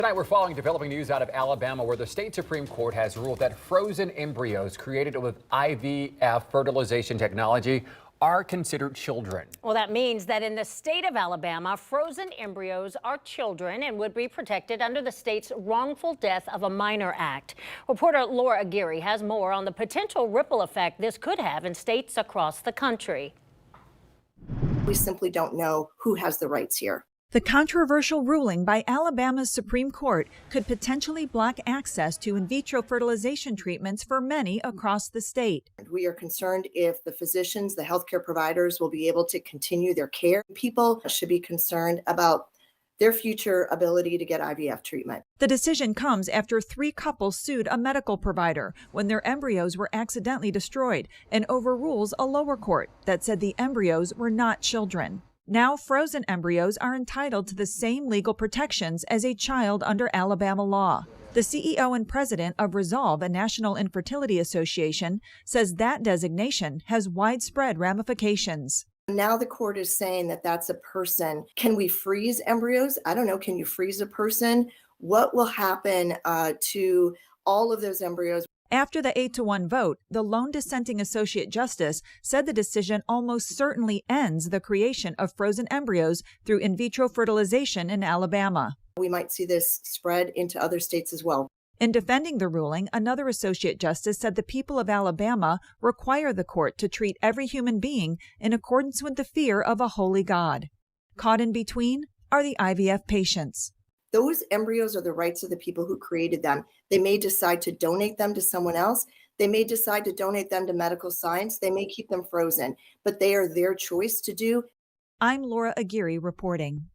Tonight, we're following developing news out of Alabama, where the state Supreme Court has ruled that frozen embryos created with IVF fertilization technology are considered children. Well, that means that in the state of Alabama, frozen embryos are children and would be protected under the state's Wrongful Death of a Minor Act. Reporter Laura Aguirre has more on the potential ripple effect this could have in states across the country. We simply don't know who has the rights here. The controversial ruling by Alabama's Supreme Court could potentially block access to in vitro fertilization treatments for many across the state. We are concerned if the physicians, the healthcare providers will be able to continue their care. People should be concerned about their future ability to get IVF treatment. The decision comes after 3 couples sued a medical provider when their embryos were accidentally destroyed and overrules a lower court that said the embryos were not children. Now, frozen embryos are entitled to the same legal protections as a child under Alabama law. The CEO and president of Resolve, a national infertility association, says that designation has widespread ramifications. Now the court is saying that that's a person. Can we freeze embryos? I don't know. Can you freeze a person? What will happen to all of those embryos? After the 8-1 vote, the lone dissenting associate justice said the decision almost certainly ends the creation of frozen embryos through in vitro fertilization in Alabama. We might see this spread into other states as well. In defending the ruling, another associate justice said the people of Alabama require the court to treat every human being in accordance with the fear of a holy God. Caught in between are the IVF patients. Those embryos are the rights of the people who created them. They may decide to donate them to someone else. They may decide to donate them to medical science. They may keep them frozen, but they are their choice to do. I'm Laura Aguirre reporting.